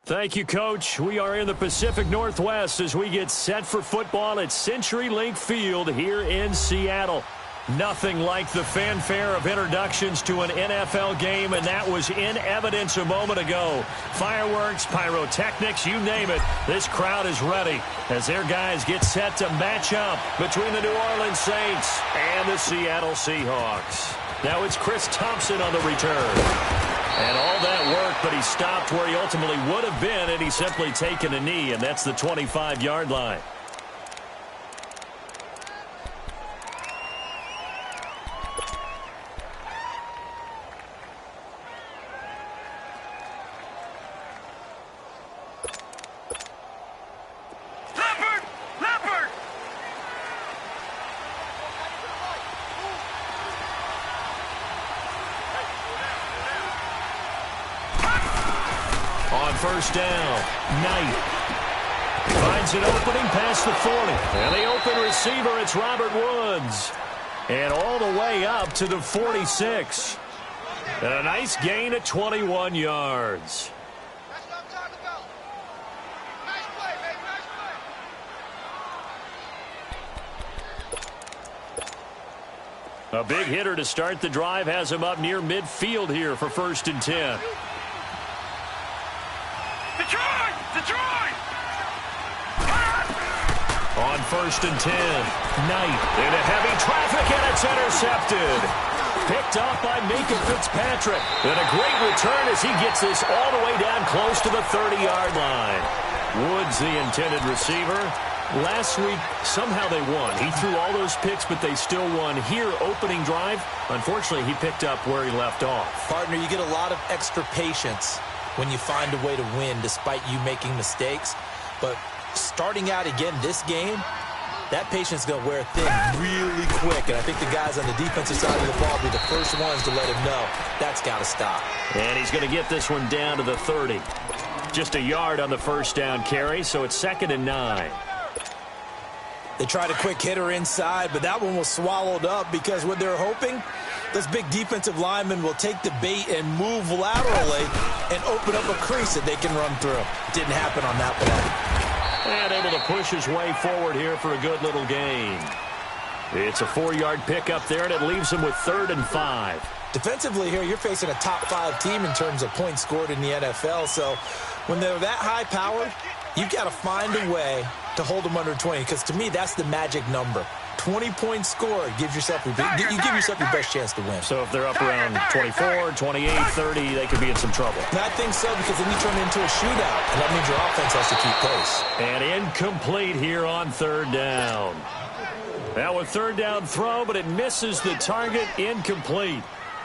Thank you, Coach. We are in the Pacific Northwest as we get set for football at CenturyLink Field here in Seattle. Nothing like the fanfare of introductions to an NFL game, and that was in evidence a moment ago. Fireworks, pyrotechnics, you name it. This crowd is ready as their guys get set to match up between the New Orleans Saints and the Seattle Seahawks. Now it's Chris Thompson on the return. And all that work, but he stopped where he ultimately would have been, and he's simply taken a knee, and that's the 25-yard line. First down, Knight finds an opening past the 40. And the open receiver, it's Robert Woods. And all the way up to the 46. And a nice gain of 21 yards. That's what I'm talking about. Nice play, baby, nice play. A big hitter to start the drive has him up near midfield here for 1st and 10. On 1st and 10, Knight into heavy traffic, and it's intercepted. Picked off by Minka Fitzpatrick. And a great return as he gets this all the way down close to the 30-yard line. Woods, the intended receiver. Last week, somehow they won. He threw all those picks, but they still won. Here, opening drive, unfortunately, he picked up where he left off. Partner, you get a lot of extra patience when you find a way to win despite you making mistakes. But starting out again this game, that patience is going to wear thin really quick. And I think the guys on the defensive side of the ball will be the first ones to let him know that's got to stop. And he's going to get this one down to the 30. Just a yard on the first down carry, so it's 2nd and 9. They tried a quick hitter inside, but that one was swallowed up because what they're hoping, those big defensive linemen will take the bait and move laterally and open up a crease that they can run through. Didn't happen on that play. And able to push his way forward here for a good little gain. It's a 4-yard pickup there, and it leaves him with 3rd and 5. Defensively here, you're facing a top 5 team in terms of points scored in the NFL. So when they're that high powered, you've got to find a way to hold them under 20, because to me, that's the magic number. 20 points scored gives yourself you give yourself your best chance to win. So if they're up around 24, 28, 30, they could be in some trouble. And I think so, because then you turn it into a shootout, and that means your offense has to keep pace. And incomplete here on 3rd down. Now a 3rd down throw, but it misses the target. Incomplete.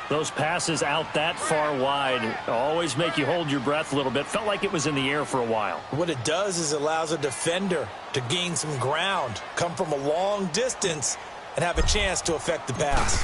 Those passes out that far wide always make you hold your breath a little bit. Felt like it was in the air for a while. What it does is it allows a defender to gain some ground, come from a long distance, and have a chance to affect the pass.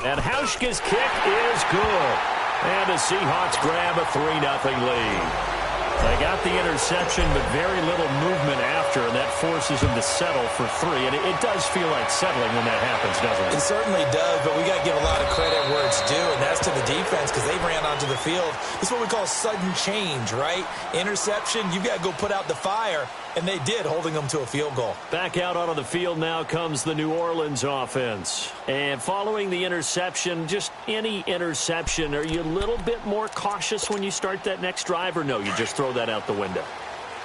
And Hauschka's kick is good. And the Seahawks grab a 3-0 lead. They got the interception, but very little movement after, and that forces them to settle for 3. And it does feel like settling when that happens, doesn't it? It certainly does, but we got to give a lot of credit where it's due, and that's to the defense, because they ran onto the field. This is what we call sudden change, right? Interception, you've got to go put out the fire, and they did, holding them to a field goal. Back out onto the field now comes the New Orleans offense. And following the interception, just any interception, are you a little bit more cautious when you start that next drive, or no, you just throw that out the window?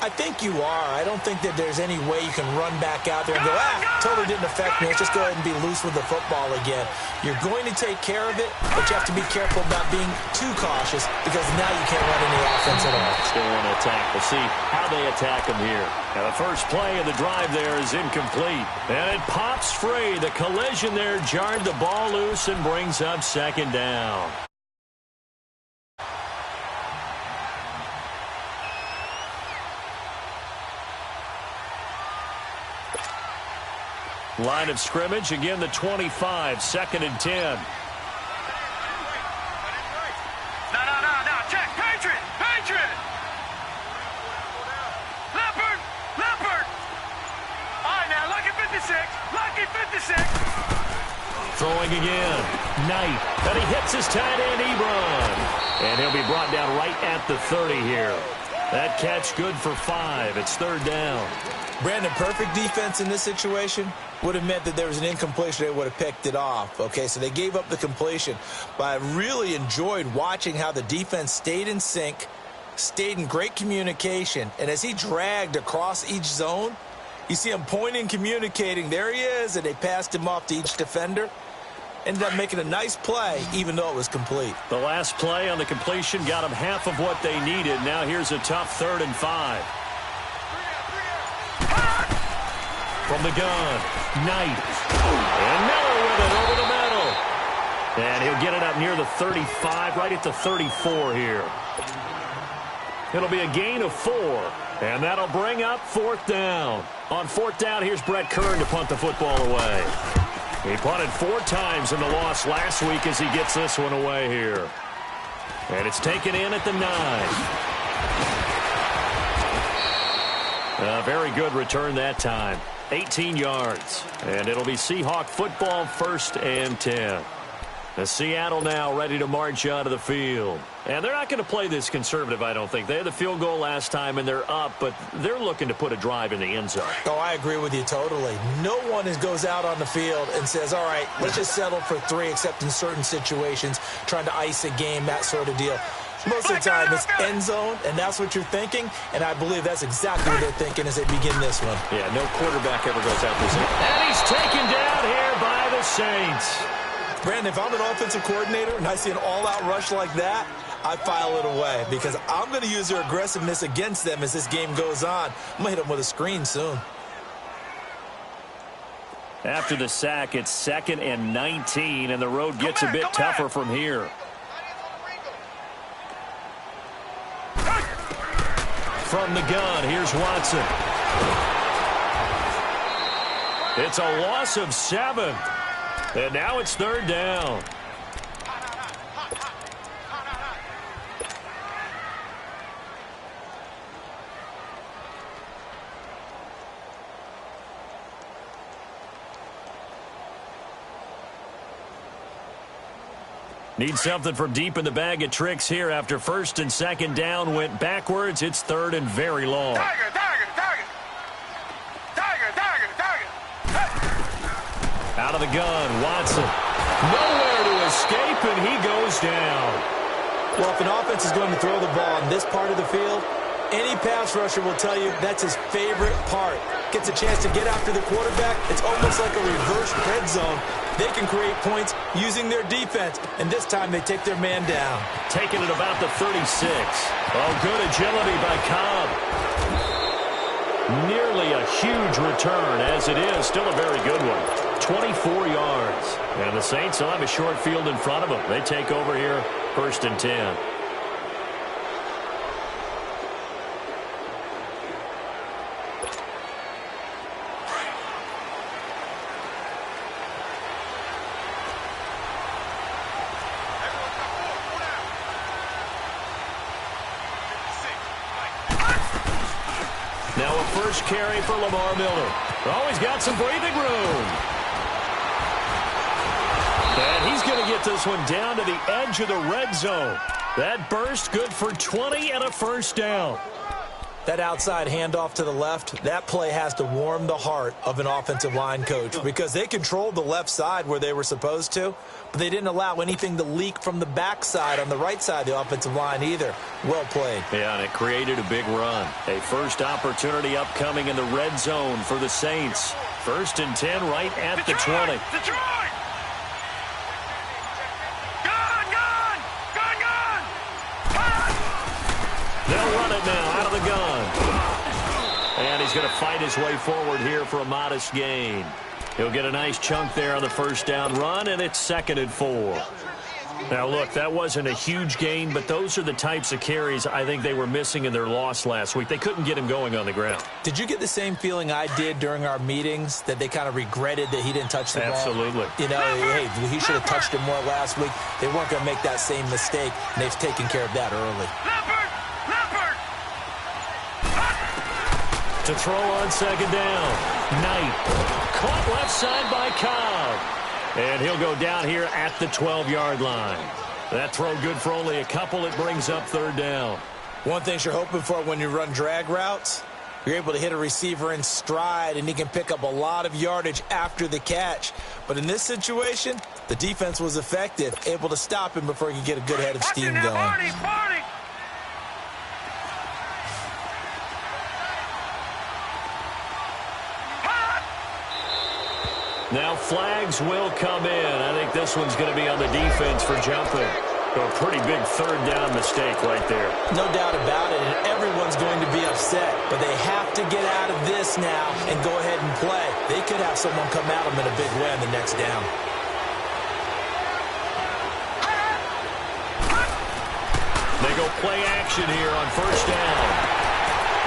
I think you are. I don't think that there's any way you can run back out there and go, totally didn't affect me. Let's just go ahead and be loose with the football again. You're going to take care of it, but you have to be careful about being too cautious, because now you can't run any offense at all. Still want to attack. We'll see how they attack them here. Now the first play of the drive there is incomplete. And it pops free. The collision there jarred the ball loose and brings up 2nd down. Line of scrimmage, again the 25, 2nd and 10. No, check, Patriot! Leopard! All right, now, lucky 56! Throwing again, Knight, and he hits his tight end, Ebron. And he'll be brought down right at the 30 here. That catch good for 5. It's 3rd down. Brandon, perfect defense in this situation would have meant that there was an incompletion. They would have picked it off. Okay, so they gave up the completion. But I really enjoyed watching how the defense stayed in sync, stayed in great communication. And as he dragged across each zone, you see him pointing, communicating. There he is, and they passed him off to each defender. Ended up making a nice play, even though it was complete. The last play on the completion got them half of what they needed. Now here's a tough 3rd and 5. From the gun, Knight. And Miller with it over the middle. And he'll get it up near the 35, right at the 34 here. It'll be a gain of 4. And that'll bring up 4th down. On 4th down, here's Brett Kern to punt the football away. He punted 4 times in the loss last week as he gets this one away here. And it's taken in at the 9. A very good return that time. 18 yards. And it'll be Seahawk football, 1st and 10. The Seattle now ready to march out of the field. And they're not going to play this conservative, I don't think. They had the field goal last time, and they're up, but they're looking to put a drive in the end zone. Oh, I agree with you totally. No one goes out on the field and says, all right, let's just settle for 3, except in certain situations, trying to ice a game, that sort of deal. Most of the time, it's end zone, and that's what you're thinking, and I believe that's exactly what they're thinking as they begin this one. Yeah, no quarterback ever goes out this end. And he's taken down here by the Saints. Brandon, if I'm an offensive coordinator and I see an all-out rush like that, I file it away because I'm going to use their aggressiveness against them as this game goes on. I'm going to hit them with a screen soon. After the sack, it's 2nd and 19, and the road gets a bit tougher from here. From the gun, here's Watson. It's a loss of 7. And now it's 3rd down. Need something from deep in the bag of tricks here after 1st and 2nd down went backwards. It's 3rd and very long. Out of the gun, Watson. Nowhere to escape, and he goes down. Well, if an offense is going to throw the ball in this part of the field, any pass rusher will tell you that's his favorite part. Gets a chance to get after the quarterback. It's almost like a reverse red zone. They can create points using their defense, and this time they take their man down. Taking it about the 36. Oh, good agility by Cobb. Nearly a huge return, as it is. Still a very good one. 24 yards. And the Saints will have a short field in front of them. They take over here, 1st and 10. Now a first carry for Lamar Miller. Oh, he's got some breathing room. And he's going to get this one down to the edge of the red zone. That burst good for 20 and a 1st down. That outside handoff to the left, that play has to warm the heart of an offensive line coach because they controlled the left side where they were supposed to, but they didn't allow anything to leak from the backside on the right side of the offensive line either. Well played. Yeah, and it created a big run. A first opportunity upcoming in the red zone for the Saints. 1st and 10 right at the 20. Detroit! They'll run it now out of the gun. And he's going to fight his way forward here for a modest gain. He'll get a nice chunk there on the 1st down run, and it's 2nd and 4. Now, look, that wasn't a huge gain, but those are the types of carries I think they were missing in their loss last week. They couldn't get him going on the ground. Did you get the same feeling I did during our meetings, that they kind of regretted that he didn't touch the ball? Absolutely. You know, hey, he should have touched it more last week. They weren't going to make that same mistake, and they've taken care of that early. To throw on 2nd down. Knight. Caught left side by Cobb. And he'll go down here at the 12-yard line. That throw good for only a couple. It brings up third down. One thing you're hoping for when you run drag routes, you're able to hit a receiver in stride, and he can pick up a lot of yardage after the catch. But in this situation, the defense was effective, able to stop him before he could get a good head of steam going. Now flags will come in. I think this one's going to be on the defense for jumping. So a pretty big third down mistake right there. No doubt about it, and everyone's going to be upset. But they have to get out of this now and go ahead and play. They could have someone come at them in a big way on the next down. They go play action here on first down.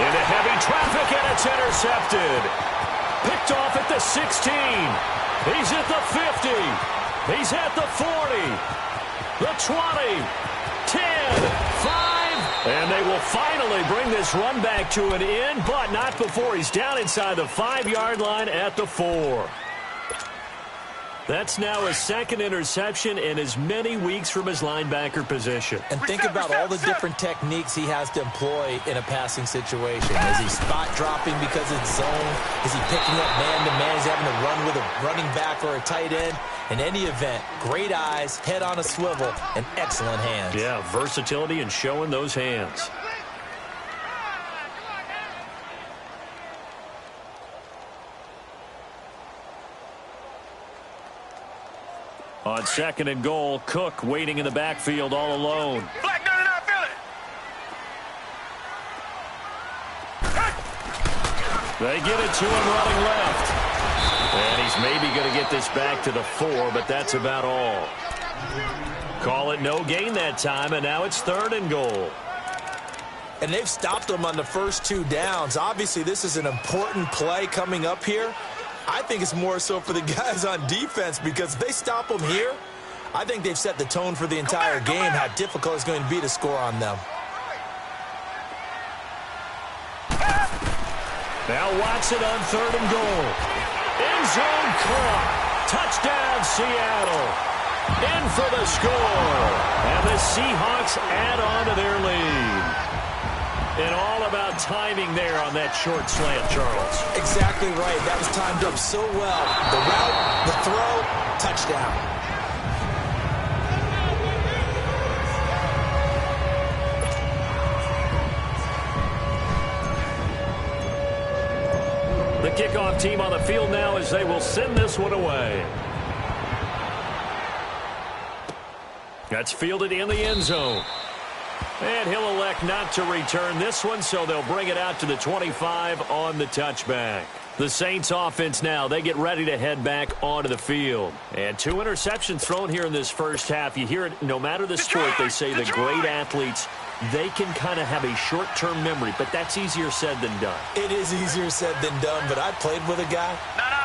Into heavy traffic, and it's intercepted. Picked off at the 16. He's at the 50. He's at the 40. The 20, 10, 5, and they will finally bring this run back to an end, but not before he's down inside the 5-yard line at the 4. That's now his second interception in as many weeks from his linebacker position. And think about all the different techniques he has to employ in a passing situation. Is he spot dropping because it's zone? Is he picking up man-to-man? Is he having to run with a running back or a tight end? In any event, great eyes, head on a swivel, and excellent hands. Yeah, versatility and showing those hands. On second and goal, Cook waiting in the backfield all alone. Black 99, feel it. They get it to him running left. And he's maybe going to get this back to the 4, but that's about all. Call it no gain that time, and now it's third and goal. And they've stopped them on the first 2 downs. Obviously, this is an important play coming up here. I think it's more so for the guys on defense, because if they stop them here, I think they've set the tone for the entire game, how difficult it's going to be to score on them. Now Watson on third and goal. End zone caught. Touchdown, Seattle. In for the score. And the Seahawks add on to their lead. And all about timing there on that short slant, Charles. Exactly right. That was timed up so well. The route, the throw, touchdown. The kickoff team on the field now as they will send this one away. That's fielded in the end zone. And he'll elect not to return this one, so they'll bring it out to the 25 on the touchback. The Saints offense now, they get ready to head back onto the field. And 2 interceptions thrown here in this first half. You hear it, no matter the sport, they say the great athletes, they can kind of have a short-term memory, but that's easier said than done. It is easier said than done, but I played with a guy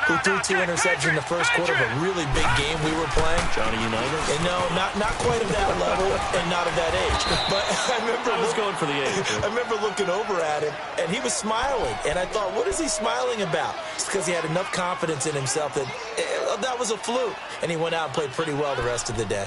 who threw 2 interceptions in the first quarter of a really big game we were playing. Johnny Unitas? And no, not quite of that level and not of that age. But I was going for the age. I remember looking over at him, and he was smiling. And I thought, what is he smiling about? It's because he had enough confidence in himself that that was a fluke. And he went out and played pretty well the rest of the day.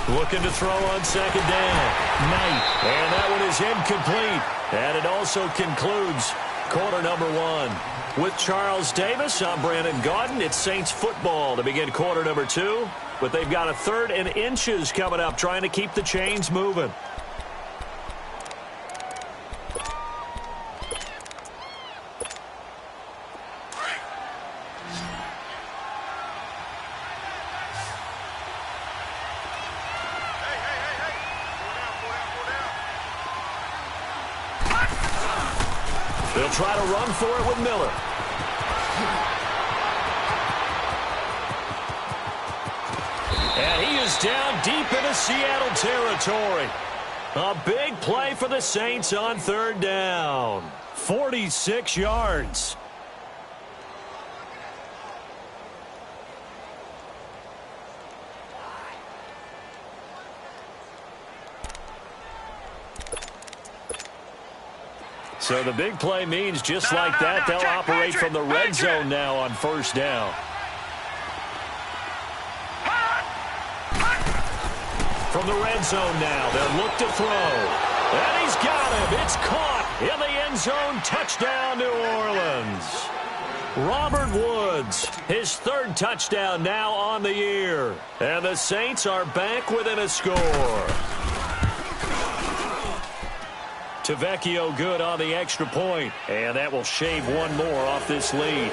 Looking to throw on second down. Knight. And that one is incomplete. And it also concludes quarter number 1. With Charles Davis, I'm Brandon Gaudin. It's Saints football to begin quarter number 2. But they've got a 3rd and inches coming up, trying to keep the chains moving. They'll try to run for it with Miller. And he is down deep into Seattle territory. A big play for the Saints on 3rd down. 46 yards. So the big play means just like that, they'll operate from the red zone now on first down. From the red zone now, they'll look to throw. And he's got him. It's caught in the end zone. Touchdown, New Orleans. Robert Woods, his third touchdown now on the year. And the Saints are back within a score. Tavecchio good on the extra point, and that will shave one more off this lead.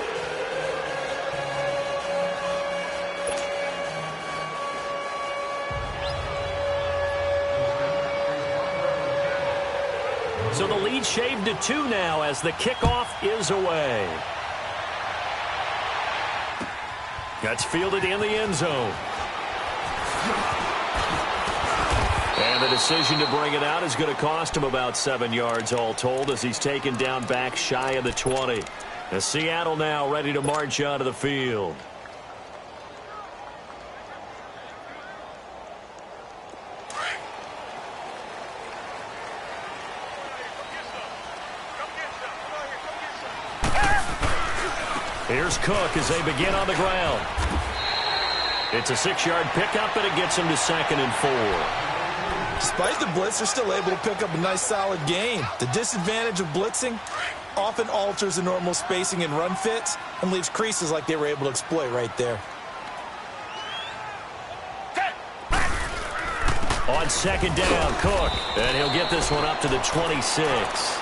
So the lead shaved to 2 now as the kickoff is away. That's fielded in the end zone. And the decision to bring it out is going to cost him about 7 yards all told as he's taken down back shy of the 20. And Seattle now ready to march onto the field. Here's Cook as they begin on the ground. It's a 6-yard pickup, and it gets him to 2nd and 4. Despite the blitz, they're still able to pick up a nice, solid gain. The disadvantage of blitzing often alters the normal spacing and run fits and leaves creases like they were able to exploit right there. On 2nd down, Cook, and he'll get this one up to the 26.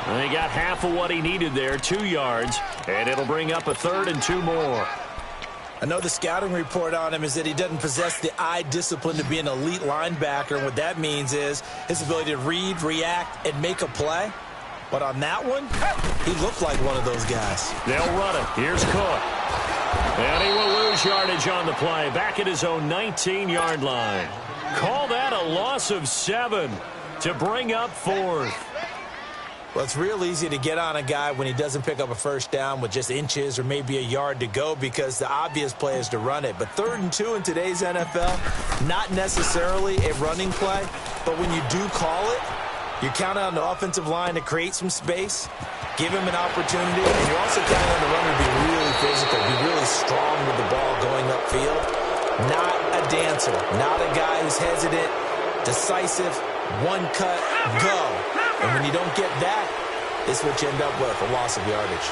And he got half of what he needed there, 2 yards, and it'll bring up a 3rd and 2 more. I know the scouting report on him is that he doesn't possess the eye discipline to be an elite linebacker, and what that means is his ability to read, react, and make a play. But on that one, he looked like one of those guys. They'll run it. Here's Cook. And he will lose yardage on the play, back at his own 19-yard line. Call that a loss of 7 to bring up 4th. Well, it's real easy to get on a guy when he doesn't pick up a first down with just inches or maybe a yard to go because the obvious play is to run it. But 3rd and 2 in today's NFL, not necessarily a running play, but when you do call it, you count on the offensive line to create some space, give him an opportunity, and you're also counting on the runner to be really physical, be really strong with the ball going upfield. Not a dancer, not a guy who's hesitant, decisive, one cut, go. And when you don't get that, this is what you end up with, a loss of yardage.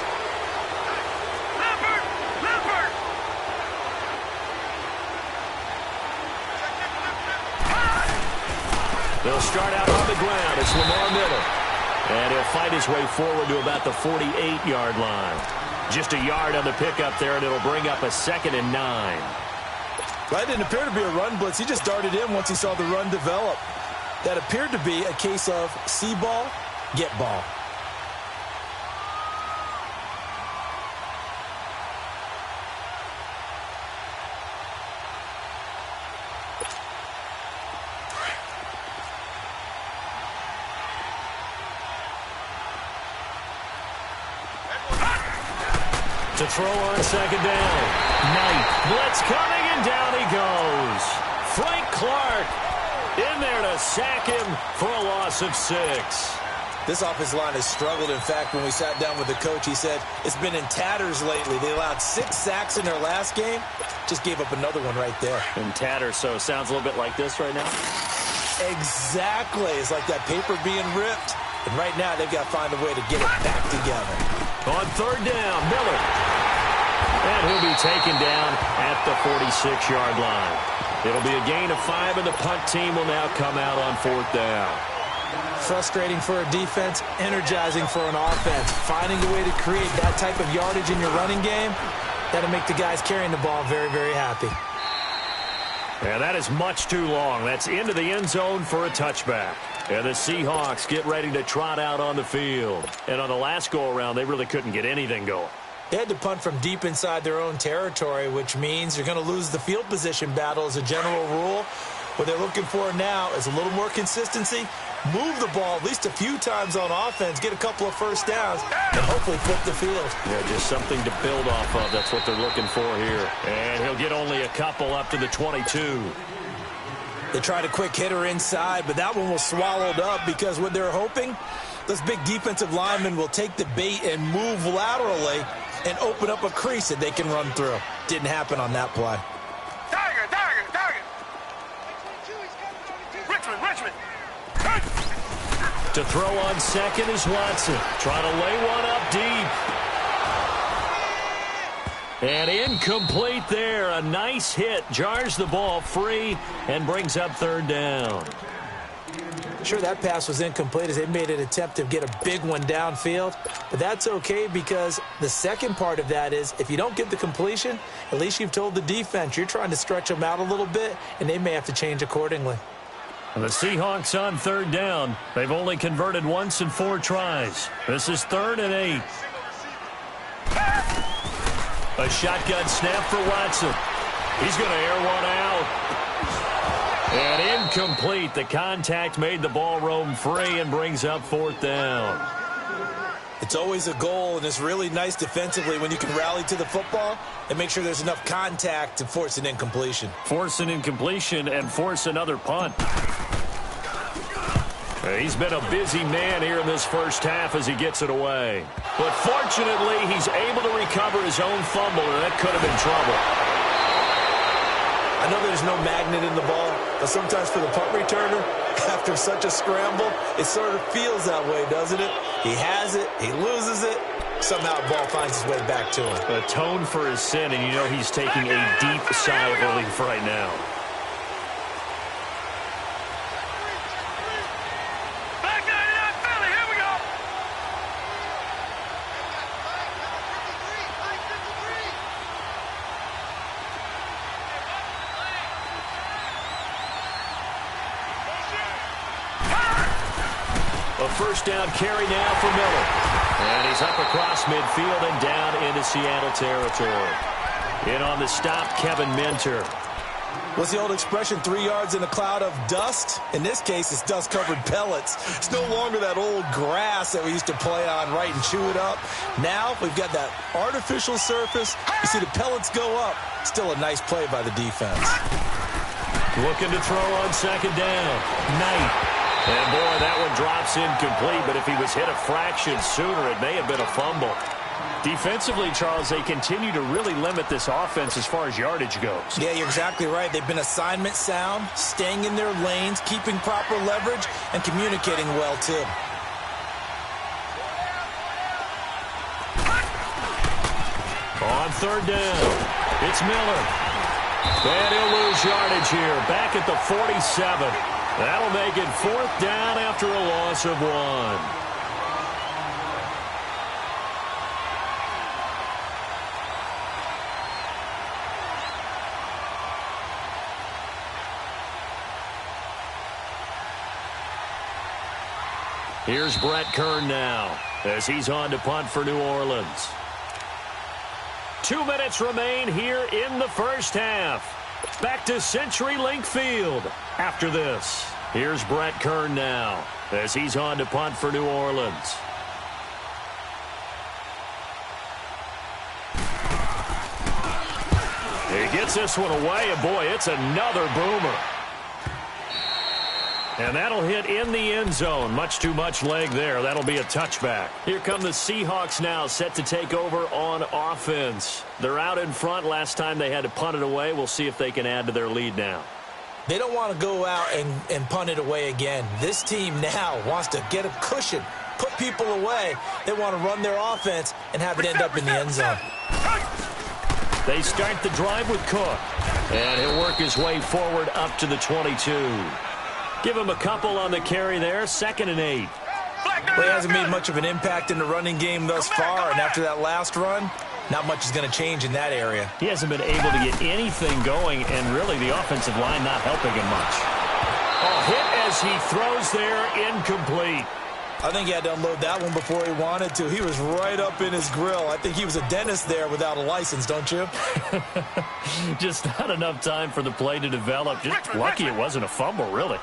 They'll start out on the ground. It's Lamar Miller. And he'll fight his way forward to about the 48-yard line. Just a yard on the pickup there, and it'll bring up a 2nd and 9. That didn't appear to be a run blitz. He just darted in once he saw the run develop. That appeared to be a case of see ball, get ball. To throw on 2nd down. Knight. Blitz coming, and down he goes. Frank Clark in there to sack him for a loss of 6. This offensive line has struggled. In fact, when we sat down with the coach, he said it's been in tatters lately. They allowed 6 sacks in their last game. Just gave up another one right there. In tatters, so it sounds a little bit like this right now? Exactly. It's like that paper being ripped. And right now, they've got to find a way to get it back together. On 3rd down, Miller. And he'll be taken down at the 46-yard line. It'll be a gain of 5, and the punt team will now come out on 4th down. Frustrating for a defense, energizing for an offense. Finding a way to create that type of yardage in your running game, that'll make the guys carrying the ball very, very happy. And that is much too long. That's into the end zone for a touchback. And the Seahawks get ready to trot out on the field. And on the last go-around, they really couldn't get anything going. They had to punt from deep inside their own territory, which means you're going to lose the field position battle as a general rule. What they're looking for now is a little more consistency, move the ball at least a few times on offense, get a couple of first downs, and hopefully flip the field. Yeah, just something to build off of. That's what they're looking for here. And he'll get only a couple up to the 22. They tried a quick hitter inside, but that one was swallowed up because what they're hoping Those big defensive linemen will take the bait and move laterally and open up a crease that they can run through. Didn't happen on that play. Target. Richmond. To throw on second is Watson. Trying to lay one up deep. And incomplete there. A nice hit. Jars the ball free and brings up third down. Sure, that pass was incomplete as they made an attempt to get a big one downfield. But that's okay because the second part of that is if you don't get the completion, at least you've told the defense you're trying to stretch them out a little bit, and they may have to change accordingly. And the Seahawks on third down. They've only converted once in 4 tries. This is 3rd and 8. A shotgun snap for Watson. He's going to air one out. And incomplete. The contact made the ball roam free and brings up 4th down. It's always a goal, and it's really nice defensively when you can rally to the football and make sure there's enough contact to force an incompletion. Force an incompletion and force another punt. He's been a busy man here in this first half as he gets it away. But fortunately, he's able to recover his own fumble, and that could have been trouble. I know there's no magnet in the ball, but sometimes for the punt returner, after such a scramble, it sort of feels that way, doesn't it? He has it, he loses it, somehow the ball finds its way back to him. Atone for his sin, and you know he's taking a deep sigh of relief right now. First down carry now for Miller. And he's up across midfield and down into Seattle territory. In on the stop, Kevin Minter. What's the old expression, 3 yards in a cloud of dust? In this case, it's dust-covered pellets. It's no longer that old grass that we used to play on, right, and chew it up. Now we've got that artificial surface. You see the pellets go up. Still a nice play by the defense. Looking to throw on second down. Knight. And, boy, that one drops incomplete, but if he was hit a fraction sooner, it may have been a fumble. Defensively, Charles, they continue to really limit this offense as far as yardage goes. Yeah, you're exactly right. They've been assignment sound, staying in their lanes, keeping proper leverage, and communicating well, too. On third down, it's Miller. And he'll lose yardage here, back at the 47. That'll make it 4th down after a loss of 1. Here's Brett Kern now as he's on to punt for New Orleans. 2 minutes remain here in the first half. Back to CenturyLink Field after this. Here's Brett Kern now as he's on to punt for New Orleans. He gets this one away, and boy, it's another boomer. And that'll hit in the end zone. Much too much leg there. That'll be a touchback. Here come the Seahawks now, set to take over on offense. They're out in front. Last time they had to punt it away. We'll see if they can add to their lead now. They don't want to go out and punt it away again. This team now wants to get a cushion, put people away. They want to run their offense and have it end up in the end zone. They start the drive with Cook. And he'll work his way forward up to the 22. Give him a couple on the carry there. 2nd and 8. Well, he hasn't made much of an impact in the running game thus far, and after that last run, not much is going to change in that area. He hasn't been able to get anything going, and really the offensive line not helping him much. A hit as he throws there, incomplete. I think he had to unload that one before he wanted to. He was right up in his grill. I think he was a dentist there without a license, don't you? Just not enough time for the play to develop. Just lucky it wasn't a fumble, really.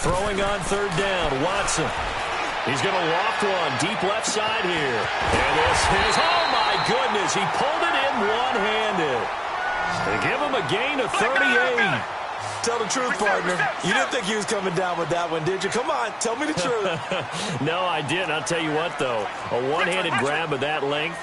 Throwing on third down, Watson. He's going to loft one deep left side here. And this is, oh my goodness, he pulled it in one-handed. They give him a gain of 38. Tell the truth, partner. You didn't think he was coming down with that one, did you? Come on, tell me the truth. No, I didn't. I'll tell you what, though. A one-handed grab of that length.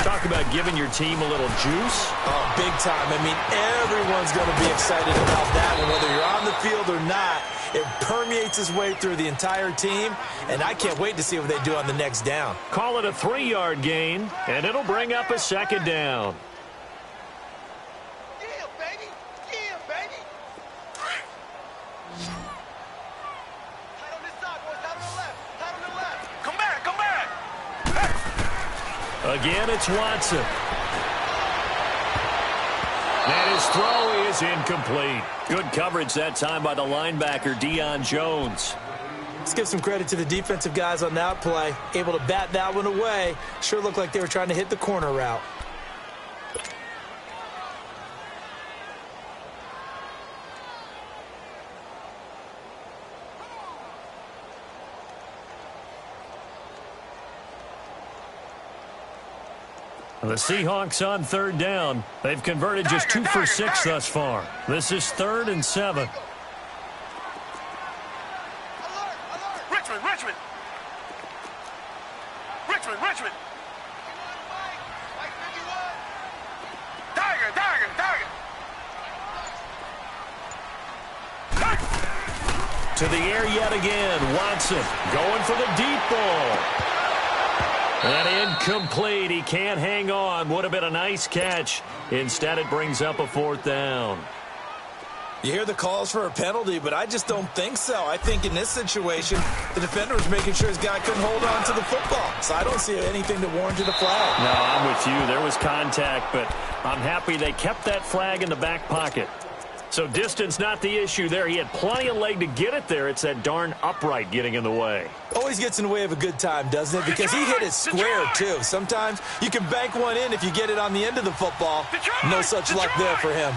Talk about giving your team a little juice. Oh, big time. I mean, everyone's going to be excited about that one, whether you're on the field or not. It permeates its way through the entire team, and I can't wait to see what they do on the next down. Call it a 3-yard gain, and it'll bring up a second down. Yeah, baby. Yeah, baby. Tight on this side, boys. Tight on the left. Tight on the left. Come back. Come back. Again, it's Watson. And his throw is incomplete. Good coverage that time by the linebacker, Deion Jones. Let's give some credit to the defensive guys on that play. Able to bat that one away. Sure looked like they were trying to hit the corner route. The Seahawks on third down. They've converted just 2 for 6 thus far. This is 3rd and 7. Alert. Richmond. Richmond. Richmond. Richmond. Mike 51. Tiger. Tiger. Tiger. To the air yet again. Watson going for the deep ball. And incomplete. He can't hang on. Would have been a nice catch. Instead, it brings up a 4th down. You hear the calls for a penalty, but I just don't think so. I think in this situation, the defender was making sure his guy couldn't hold on to the football. So I don't see anything to warrant a flag. No, I'm with you. There was contact, but I'm happy they kept that flag in the back pocket. So distance not the issue there. He had plenty of leg to get it there. It's that darn upright getting in the way. Always gets in the way of a good time, doesn't it? Because he hit it square, too. Sometimes you can bank one in if you get it on the end of the football. No such luck there for him.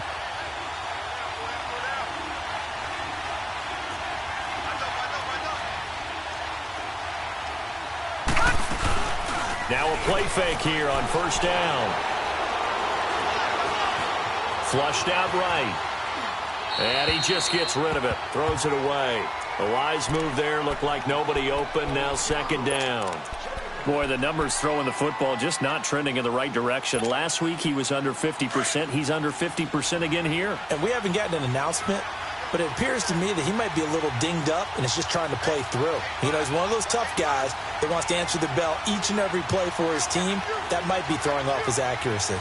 Now a play fake here on 1st down. Flushed out right. And he just gets rid of it. Throws it away. A wise move there. Looked like nobody open. Now 2nd down. Boy, the numbers throwing the football just not trending in the right direction. Last week he was under 50%. He's under 50% again here. And we haven't gotten an announcement, but it appears to me that he might be a little dinged up and is just trying to play through. You know, he's one of those tough guys that wants to answer the bell each and every play for his team. That might be throwing off his accuracy.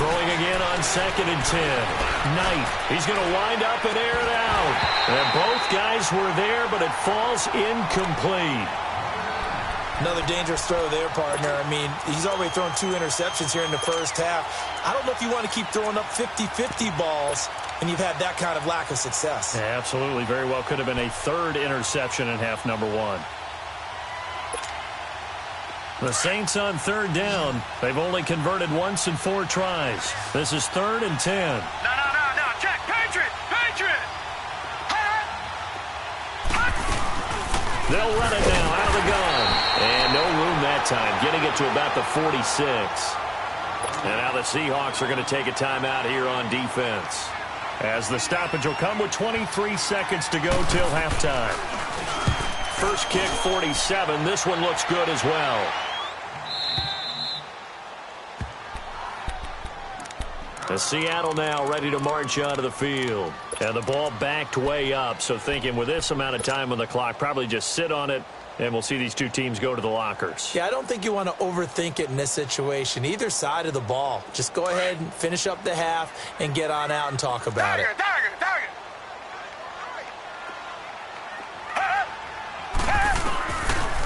Throwing again on 2nd and 10. Knight, he's going to wind up and air it out. And both guys were there, but it falls incomplete. Another dangerous throw there, partner. I mean, he's already thrown 2 interceptions here in the first half. I don't know if you want to keep throwing up 50-50 balls when you've had that kind of lack of success. Yeah, absolutely. Very well could have been a 3rd interception in half number 1. The Saints on 3rd down. They've only converted once in 4 tries. This is 3rd and 10. No. Check. Patriot. They'll run it now out of the gun. And no room that time, getting it to about the 46. And now the Seahawks are going to take a timeout here on defense, as the stoppage will come with 23 seconds to go till halftime. First kick, 47. This one looks good as well. The Seattle now ready to march onto the field. And the ball backed way up, so thinking with this amount of time on the clock, probably just sit on it, and we'll see these 2 teams go to the lockers. Yeah, I don't think you want to overthink it in this situation. Either side of the ball. Just go ahead and finish up the half and get on out and talk about it. Target.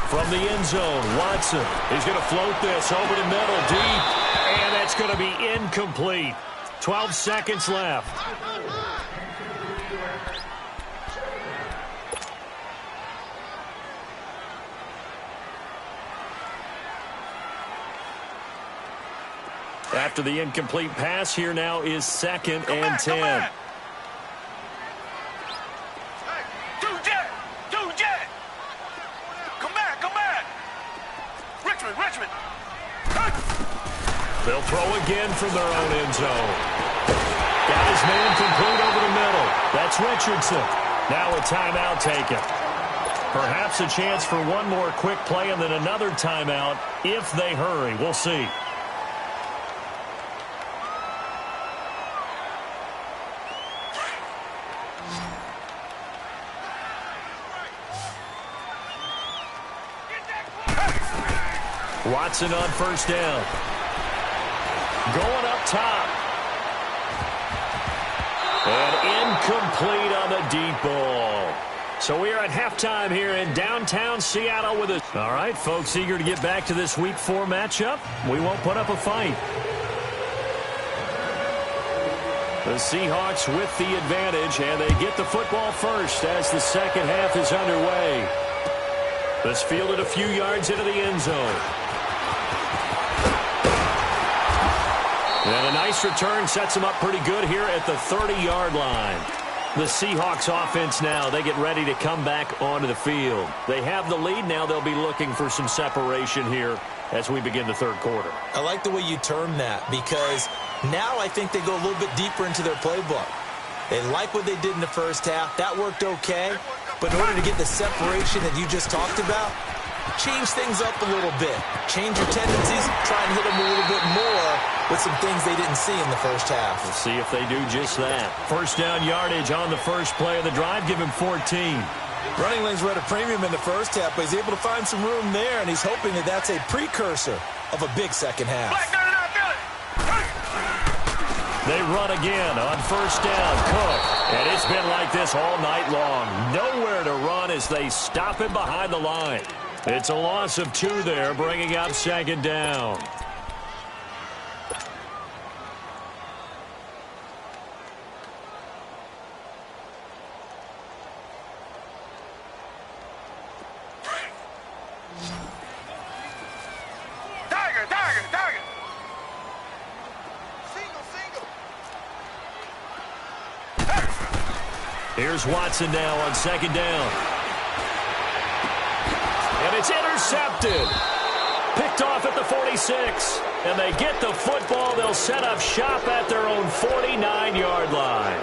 From the end zone, Watson. He's going to float this over the middle, deep, and that's going to be incomplete. 12 seconds left. After the incomplete pass, here now is 2nd and 10. Richmond. They'll throw again from their own end zone. Guys made complete over the middle. That's Richardson. Now a timeout taken. Perhaps a chance for one more quick play and then another timeout if they hurry. We'll see. Watson on first down. Going up top. And incomplete on the deep ball. So we are at halftime here in downtown Seattle with us. All right, folks, eager to get back to this Week 4 matchup. We won't put up a fight. The Seahawks with the advantage, and they get the football first as the second half is underway. This fielded a few yards into the end zone. And a nice return sets them up pretty good here at the 30-yard line. The Seahawks offense now, they get ready to come back onto the field. They have the lead. Now they'll be looking for some separation here as we begin the third quarter. I like the way you term that because now I think they go a little bit deeper into their playbook. They like what they did in the first half. That worked okay. But in order to get the separation that you just talked about, change things up a little bit. Change your tendencies. Try and hit them a little bit more with some things they didn't see in the first half. We'll see if they do just that. First down yardage on the first play of the drive. Give him 14. Running lanes were at a premium in the first half, but he's able to find some room there, and he's hoping that that's a precursor of a big second half. They run again on first down. Cook. And it's been like this all night long. Nowhere to run as they stop him behind the line. It's a loss of 2 there, bringing up second down. Here's Watson now on second down. And it's intercepted. Picked off at the 46. And they get the football. They'll set up shop at their own 49-yard line.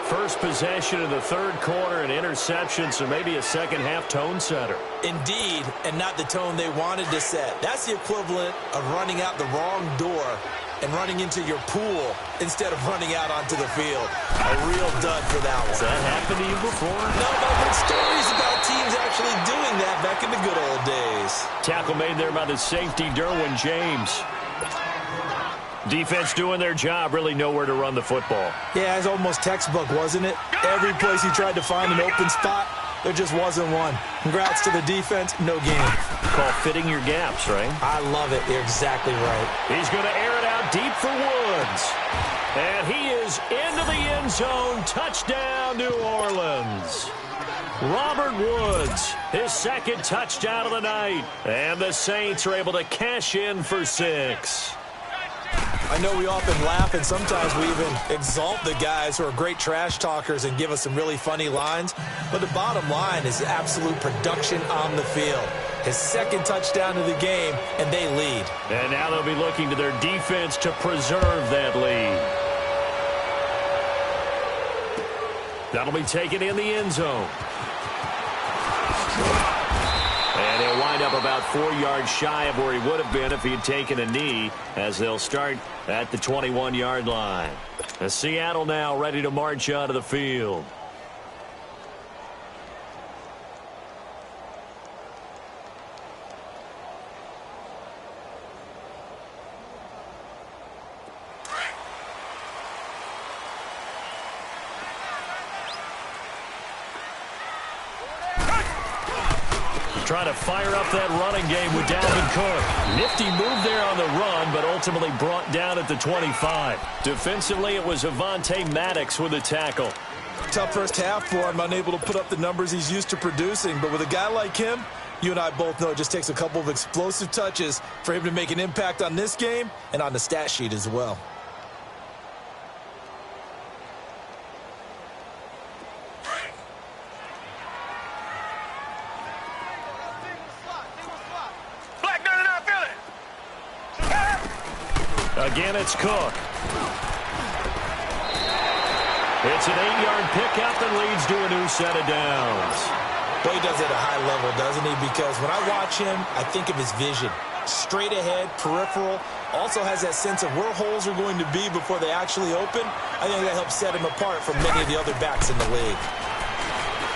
First possession of the third quarter, an interception, so maybe a second-half tone setter. Indeed, and not the tone they wanted to set. That's the equivalent of running out the wrong door and running into your pool instead of running out onto the field. A real dud for that one. Has that happened to you before? No, but I've heard stories about teams actually doing that back in the good old days. Tackle made there by the safety, Derwin James. Defense doing their job, really nowhere to run the football. Yeah, it's almost textbook, wasn't it? Every place he tried to find an open spot, there just wasn't one. Congrats to the defense, no gain. Call fitting your gaps, right? I love it. You're exactly right. He's going to air it out deep for Woods. And he is into the end zone. Touchdown, New Orleans. Robert Woods, his second touchdown of the night. And the Saints are able to cash in for 6. I know we often laugh, and sometimes we even exalt the guys who are great trash talkers and give us some really funny lines. But the bottom line is absolute production on the field. His second touchdown of the game, and they lead. And now they'll be looking to their defense to preserve that lead. That'll be taken in the end zone. And he'll wind up about 4 yards shy of where he would have been if he had taken a knee, as they'll start at the 21-yard line. Seattle now ready to march onto the field. Trying to fire up that running game with Dalvin Cook. Nifty move there on the run, but ultimately brought down at the 25. Defensively, it was Avonte Maddox with a tackle. Tough first half for him, unable to put up the numbers he's used to producing. But with a guy like him, you and I both know it just takes a couple of explosive touches for him to make an impact on this game and on the stat sheet as well. Again, it's Cook. It's an 8-yard pickup and leads to a new set of downs. Well, he does it at a high level, doesn't he? Because when I watch him, I think of his vision. Straight ahead, peripheral, also has that sense of where holes are going to be before they actually open. I think that helps set him apart from many of the other backs in the league.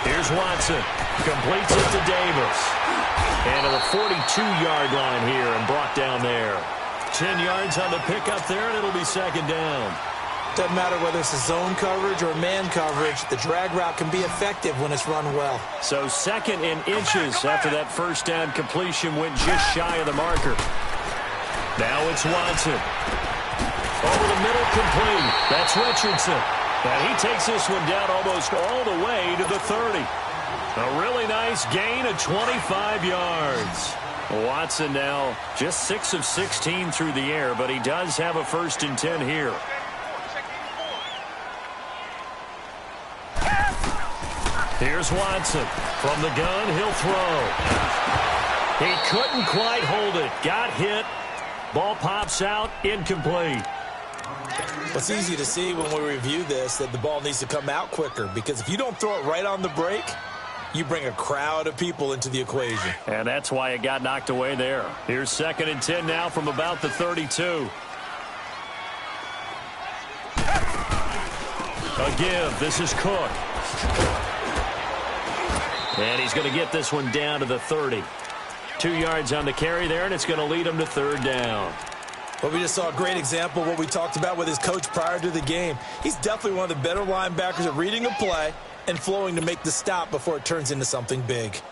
Here's Watson. Completes it to Davis. And to the 42-yard line here and brought down there. 10 yards on the pickup there, and it'll be second down. Doesn't matter whether it's a zone coverage or man coverage, the drag route can be effective when it's run well. So second in inches after that first down completion went just shy of the marker. Now it's Watson. Over the middle, complete. That's Richardson. And he takes this one down almost all the way to the 30. A really nice gain of 25 yards. Watson now just 6 of 16 through the air, but he does have a 1st and 10 here. Here's Watson. From the gun, he'll throw. He couldn't quite hold it. Got hit. Ball pops out, incomplete. It's easy to see when we review this that the ball needs to come out quicker, because if you don't throw it right on the break, you bring a crowd of people into the equation. And that's why it got knocked away there. Here's 2nd and 10 now from about the 32. A give. This is Cook. And he's going to get this one down to the 30. 2 yards on the carry there, and it's going to lead him to 3rd down. Well, we just saw a great example of what we talked about with his coach prior to the game. He's definitely one of the better linebackers at reading a play and flowing to make the stop before it turns into something big.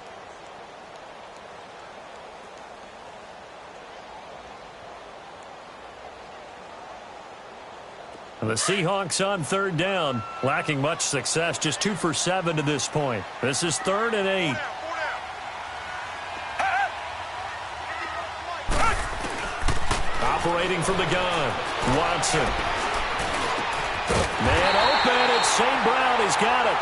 The Seahawks on 3rd down, lacking much success, just 2 for 7 to this point. This is 3rd and 8. Operating from the gun, Watson. Man open, it's St. Brown, he's got it.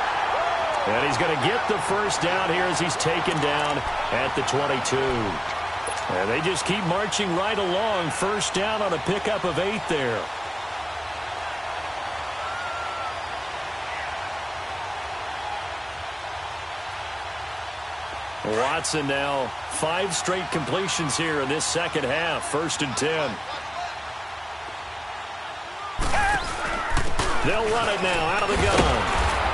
And he's going to get the 1st down here as he's taken down at the 22. And they just keep marching right along. 1st down on a pickup of 8 there. Watson now 5 straight completions here in this second half. 1st and 10. They'll run it now out of the gun.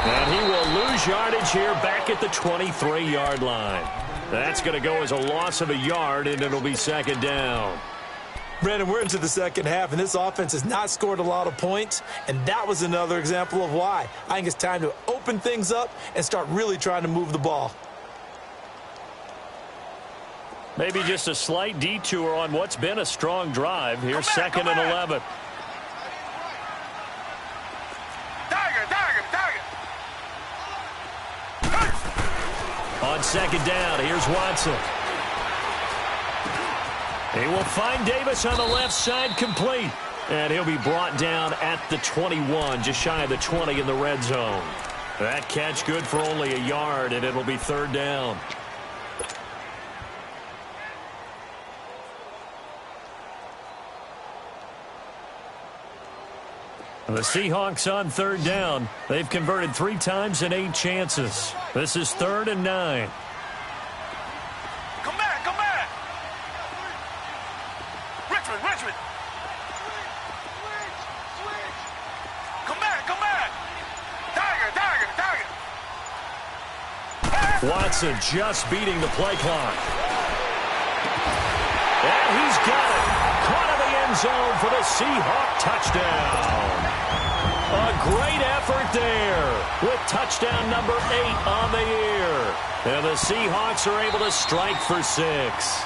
And he will lose yardage here back at the 23-yard line. That's going to go as a loss of a yard, and it'll be 2nd down. Brandon, we're into the second half, and this offense has not scored a lot of points, and that was another example of why. I think it's time to open things up and start really trying to move the ball. Maybe just a slight detour on what's been a strong drive. Here's 2nd and 11. On 2nd down, here's Watson. He will find Davis on the left side, complete. And he'll be brought down at the 21, just shy of the 20 in the red zone. That catch good for only a yard, and it'll be 3rd down. The Seahawks on 3rd down. They've converted 3 times in 8 chances. This is 3rd and 9. Come back, come back. Richmond. Come back. Tiger. Watson just beating the play clock. And he's got it. Caught in the end zone for the Seahawk touchdown. A great effort there with touchdown number 8 on the year. And the Seahawks are able to strike for 6.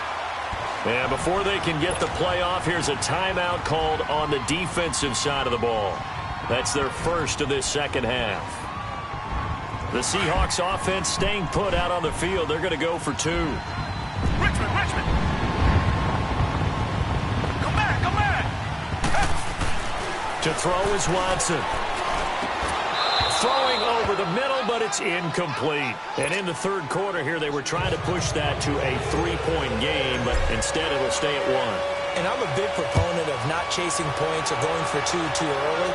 And before they can get the play off, here's a timeout called on the defensive side of the ball. That's their first of this second half. The Seahawks offense staying put out on the field. They're going to go for 2. Richmond. Come back. To throw is Watson. Throwing over the middle, but it's incomplete. And in the 3rd quarter here, they were trying to push that to a 3-point game, but instead it'll stay at 1. And I'm a big proponent of not chasing points or going for 2 too early.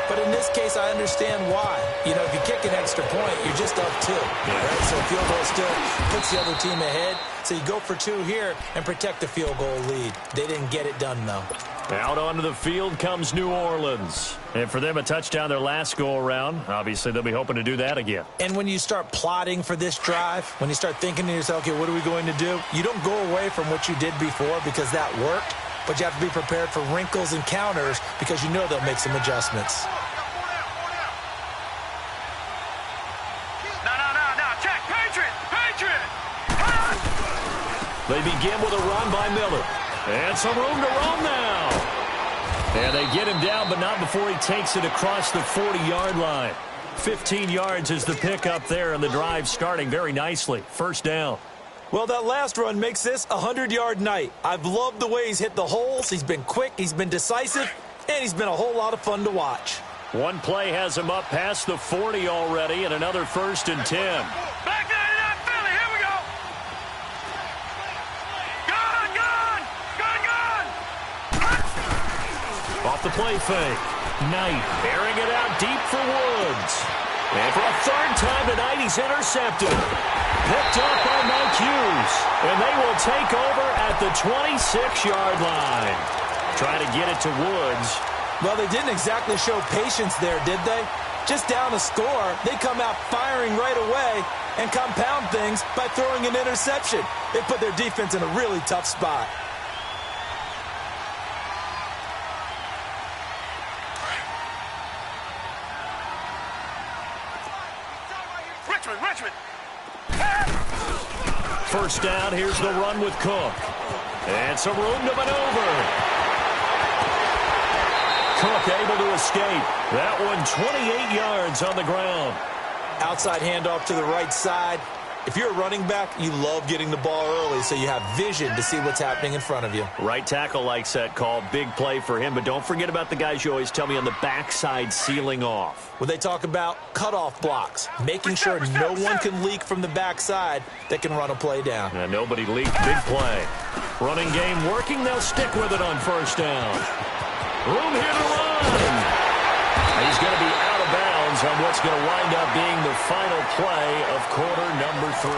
But in this case, I understand why. You know, if you kick an extra point, you're just up 2. Right? So a field goal still puts the other team ahead. So you go for 2 here and protect the field goal lead. They didn't get it done, though. Out onto the field comes New Orleans. And for them, a touchdown their last go-around. Obviously, they'll be hoping to do that again. And when you start plotting for this drive, when you start thinking to yourself, okay, what are we going to do? You don't go away from what you did before because that worked. But you have to be prepared for wrinkles and counters because you know they'll make some adjustments. Check. Patriot. They begin with a run by Miller. And some room to roam now. And they get him down, but not before he takes it across the 40-yard line. 15 yards is the pickup there, and the drive starting very nicely. First down. Well, that last run makes this a 100-yard night. I've loved the way he's hit the holes. He's been quick, he's been decisive, and he's been a whole lot of fun to watch. One play has him up past the 40 already, and another 1st and 10. Back there in that Philly. Here we go. Gun. Off the play fake. Knight airing it out deep for Woods. And for a 3rd time tonight, he's intercepted. Picked up by Mike Hughes. And they will take over at the 26-yard line. Try to get it to Woods. Well, they didn't exactly show patience there, did they? Just down a score, they come out firing right away and compound things by throwing an interception. They put their defense in a really tough spot. Richmond. First down, here's the run with Cook. And some room to maneuver. Cook able to escape. That one 28 yards on the ground. Outside handoff to the right side. If you're a running back, you love getting the ball early so you have vision to see what's happening in front of you. Right tackle likes that call. Big play for him. But don't forget about the guys you always tell me on the backside sealing off. Well, they talk about cutoff blocks, making sure no one can leak from the backside that can run a play down. And nobody leaked. Big play. Running game working. They'll stick with it on first down. Room here to run. He's going to be out of bounds on what's going to wind up being the final play of quarter number 3.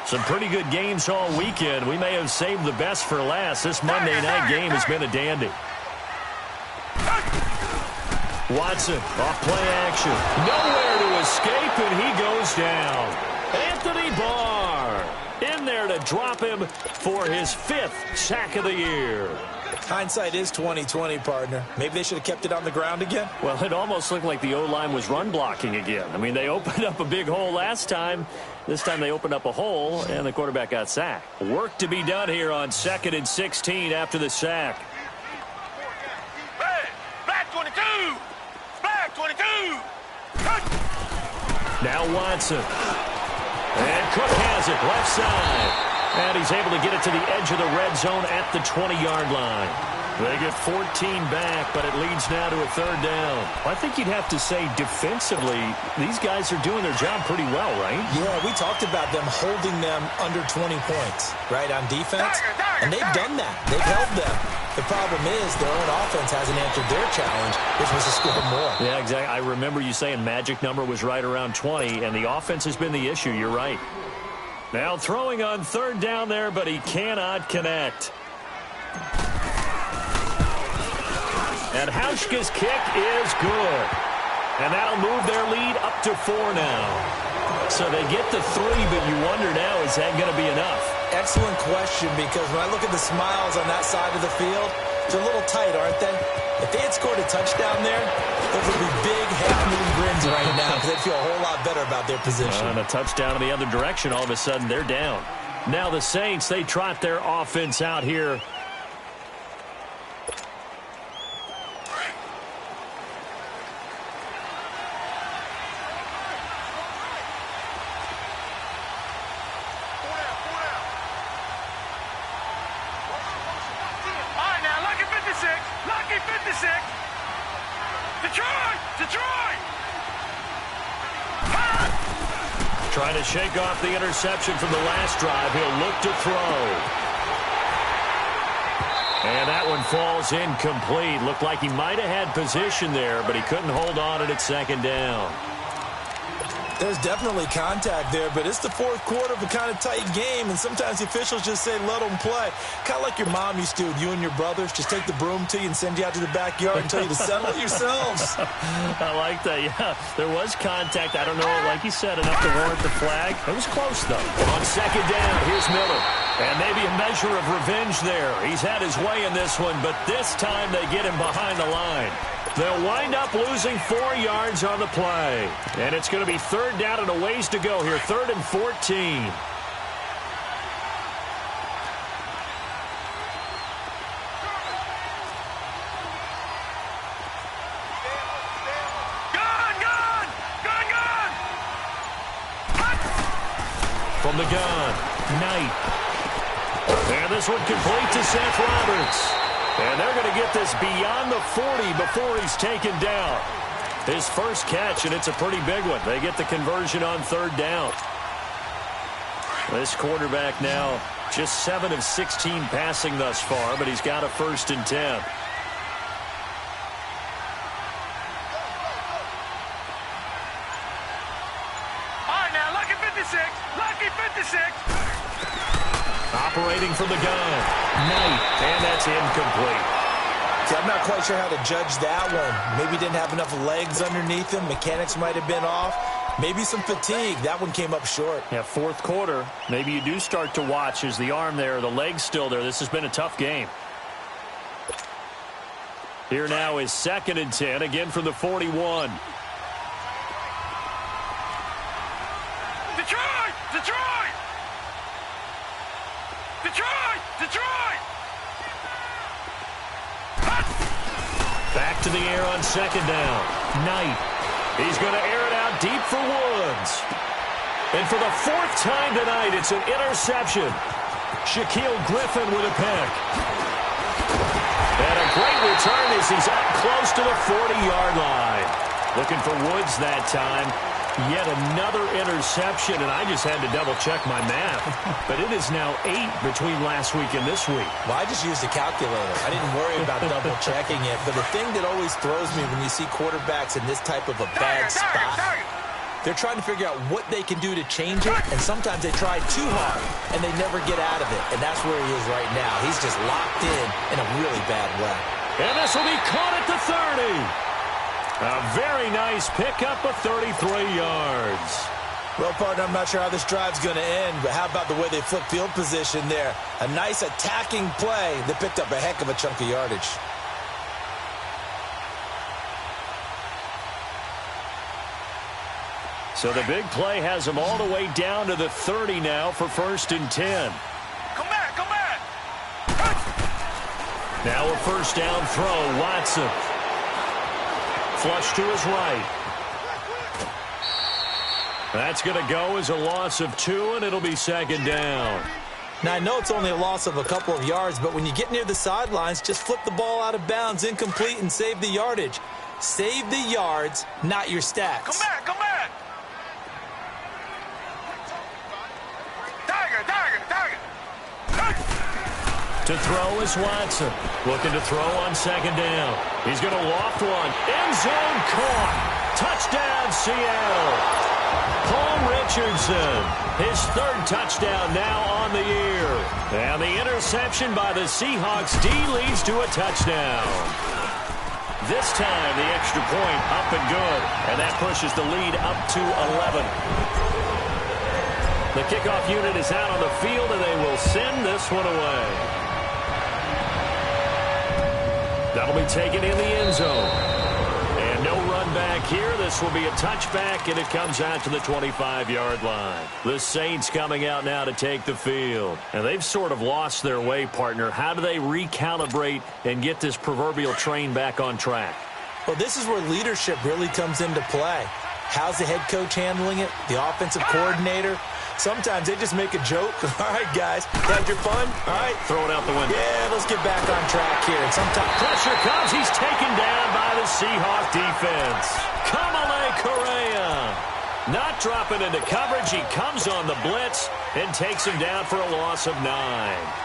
Some pretty good games all weekend. We may have saved the best for last. This Monday night game has been a dandy. Watson, off play action. Nowhere to escape, and he goes down. Anthony Barr in there to drop him for his 5th sack of the year. Hindsight is 20/20, partner. Maybe they should have kept it on the ground again. Well, it almost looked like the O-line was run blocking again. I mean, they opened up a big hole last time. This time they opened up a hole, and the quarterback got sacked. Work to be done here on 2nd and 16 after the sack. Hey, back 22. Back 22. Now Watson. And Cook has it left side. And he's able to get it to the edge of the red zone at the 20-yard line. They get 14 back, but it leads now to a 3rd down. I think you'd have to say defensively, these guys are doing their job pretty well, right? Yeah, we talked about them holding them under 20 points, right, on defense. And they've done that. They've held them. The problem is their own offense hasn't answered their challenge, which was to score more. Yeah, exactly. I remember you saying magic number was right around 20, and the offense has been the issue. You're right. Now throwing on 3rd down there, but he cannot connect. And Hauschka's kick is good. And that'll move their lead up to 4 now. So they get to 3, but you wonder now, is that going to be enough? Excellent question, because when I look at the smiles on that side of the field, they're a little tight, aren't they? If they had scored a touchdown there, those would be big, half-moon grins right now because they'd feel a whole lot better about their position. And a touchdown in the other direction, all of a sudden they're down. Now the Saints, they trot their offense out here. Trying to shake off the interception from the last drive. He'll look to throw. And that one falls incomplete. Looked like he might have had position there, but he couldn't hold on at second down. There's definitely contact there, but it's the fourth quarter of a kind of tight game, and sometimes the officials just say, let them play. Kind of like your mom used to with you and your brothers. Just take the broom to you and send you out to the backyard and tell you to settle it yourselves. I like that, yeah. There was contact. I don't know, like you said, enough to warrant the flag. It was close, though. On second down, here's Miller. And maybe a measure of revenge there. He's had his way in this one, but this time they get him behind the line. They'll wind up losing 4 yards on the play. And it's going to be third down and a ways to go here. 3rd and 14. From the gun, Knight. And this one complete to Seth Roberts. And they're going to get this beyond the 40 before he's taken down. His first catch, and it's a pretty big one. They get the conversion on third down. This quarterback now just 7 of 16 passing thus far, but he's got a 1st and 10. All right, now, lucky 56. Lucky 56. Operating from the gun, Knight, and that's incomplete. See, I'm not quite sure how to judge that one. Maybe didn't have enough legs underneath him. Mechanics might have been off. Maybe some fatigue. That one came up short. Yeah, fourth quarter. Maybe you do start to watch. Is the arm there, the leg's still there? This has been a tough game. Here now is 2nd and 10, again from the 41. Detroit! Detroit! Detroit! Detroit! Back to the air on 2nd down. Knight. He's going to air it out deep for Woods. And for the 4th time tonight, it's an interception. Shaquille Griffin with a pick. And a great return as he's up close to the 40-yard line. Looking for Woods that time. Yet another interception, and I just had to double-check my math. But it is now 8 between last week and this week. Well, I just used a calculator. I didn't worry about double-checking it. But the thing that always throws me when you see quarterbacks in this type of a bad spot, they're trying to figure out what they can do to change it, and sometimes they try too hard, and they never get out of it. And that's where he is right now. He's just locked in a really bad way. And this will be caught at the 30. A very nice pickup of 33 yards. Well, partner, I'm not sure how this drive's going to end, but how about the way they flip field position there? A nice attacking play that picked up a heck of a chunk of yardage. So the big play has them all the way down to the 30 now for 1st and 10. Come back, come back. Now a 1st down throw, Watson. Flush to his right. That's going to go as a loss of 2, and it'll be 2nd down. Now, I know it's only a loss of a couple of yards, but when you get near the sidelines, just flip the ball out of bounds, incomplete, and save the yardage. Save the yards, not your stats. Come back, come back. Tiger, tiger, tiger. To throw is Watson. Looking to throw on 2nd down. He's going to loft one. End zone caught. Touchdown, Seattle. Paul Richardson. His 3rd touchdown now on the year. And the interception by the Seahawks D leads to a touchdown. This time the extra point up and good. And that pushes the lead up to 11. The kickoff unit is out on the field, and they will send this one away. That'll be taken in the end zone. And no run back here. This will be a touchback, and it comes out to the 25-yard line. The Saints coming out now to take the field. And they've sort of lost their way, partner. How do they recalibrate and get this proverbial train back on track? Well, this is where leadership really comes into play. How's the head coach handling it? The offensive coordinator? Sometimes they just make a joke. All right, guys, had your fun? All right. Throw it out the window. Yeah, let's get back on track here. And sometimes pressure comes. He's taken down by the Seahawk defense. Kamale Correa. Not dropping into coverage. He comes on the blitz and takes him down for a loss of 9.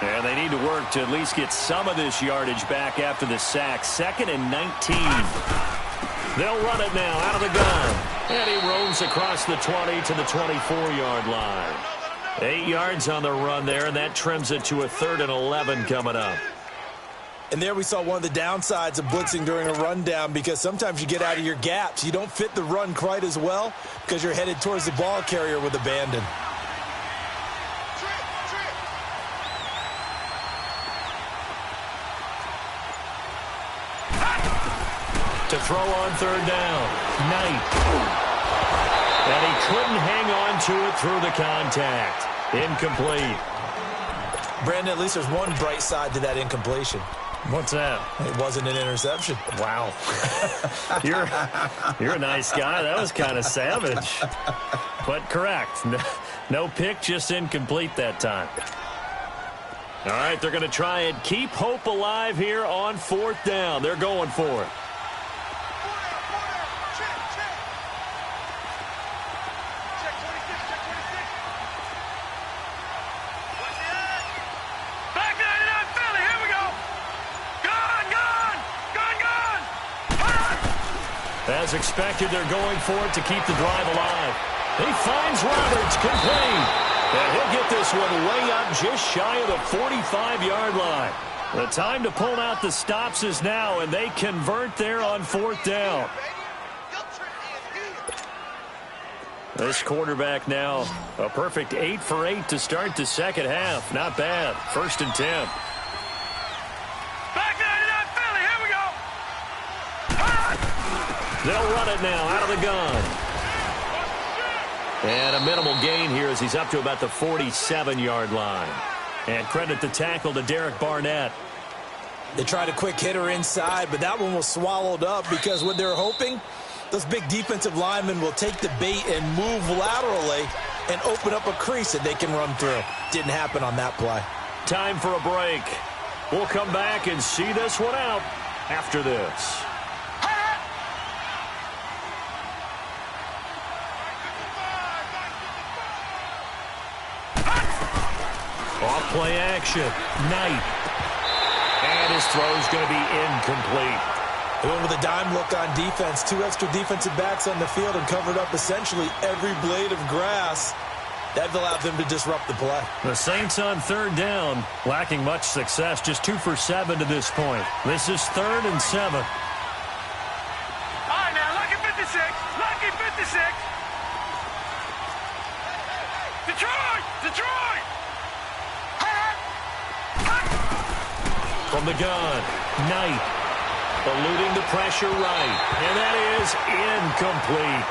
And they need to work to at least get some of this yardage back after the sack. 2nd and 19. They'll run it now out of the gun. And he roams across the 20 to the 24-yard line. 8 yards on the run there, and that trims it to a 3rd and 11 coming up. And there we saw one of the downsides of blitzing during a rundown, because sometimes you get out of your gaps. You don't fit the run quite as well because you're headed towards the ball carrier with abandon. To throw on 3rd down. Knight. And he couldn't hang on to it through the contact. Incomplete. Brandon, at least there's one bright side to that incompletion. What's that? It wasn't an interception. Wow. You're a nice guy. That was kind of savage. But correct. No pick, just incomplete that time. All right, they're going to try and keep hope alive here on 4th down. They're going for it. As expected, they're going for it to keep the drive alive. He finds Roberts, complete. And he'll get this one way up just shy of the 45-yard line. The time to pull out the stops is now, and they convert there on 4th down. This quarterback now a perfect 8 for 8 to start the second half. Not bad. 1st and 10. They'll run it now out of the gun. And a minimal gain here as he's up to about the 47-yard line. And credit the tackle to Derek Barnett. They tried a quick hitter inside, but that one was swallowed up because what they're hoping, those big defensive linemen will take the bait and move laterally and open up a crease that they can run through. Didn't happen on that play. Time for a break. We'll come back and see this one out after this. Off-play action. Knight. And his throw's going to be incomplete. They went with a dime look on defense. 2 extra defensive backs on the field and covered up essentially every blade of grass. That allowed them to disrupt the play. The Saints on 3rd down, lacking much success. Just 2 for 7 to this point. This is 3rd and 7. All right, now, lucky 56. Lucky 56. Detroit! Detroit! From the gun, Knight, eluding the pressure right, and that is incomplete.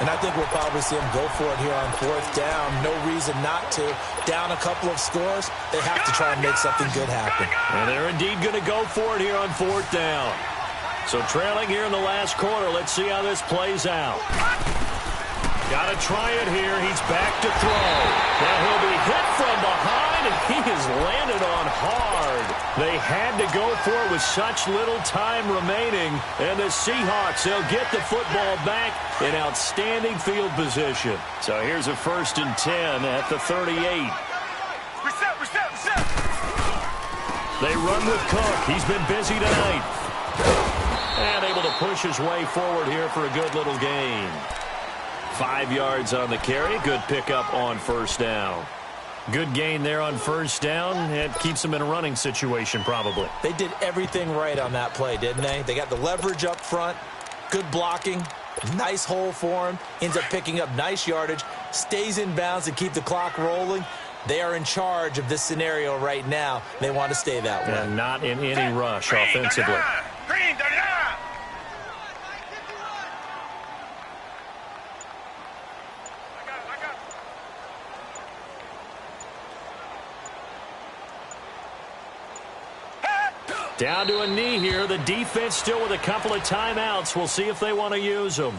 And I think we'll probably see him go for it here on 4th down. No reason not to. Down a couple of scores, they have to try and make something good happen. And they're indeed going to go for it here on 4th down. So trailing here in the last quarter, let's see how this plays out. Got to try it here. He's back to throw. Now he'll be hit from behind, and he is landed on hard. They had to go for it with such little time remaining. And the Seahawks, they'll get the football back in outstanding field position. So here's a 1st and 10 at the 38. Reset. They run with Cook. He's been busy tonight. And able to push his way forward here for a good little gain. 5 yards on the carry. Good pickup on 1st down. Good gain there on 1st down. It keeps them in a running situation probably. They did everything right on that play, didn't they? They got the leverage up front, good blocking, nice hole for him, ends up picking up nice yardage, stays in bounds and keep the clock rolling. They are in charge of this scenario right now. They want to stay that way. And not in any rush offensively. Green, Down to a knee here. The defense still with a couple of timeouts. We'll see if they want to use them.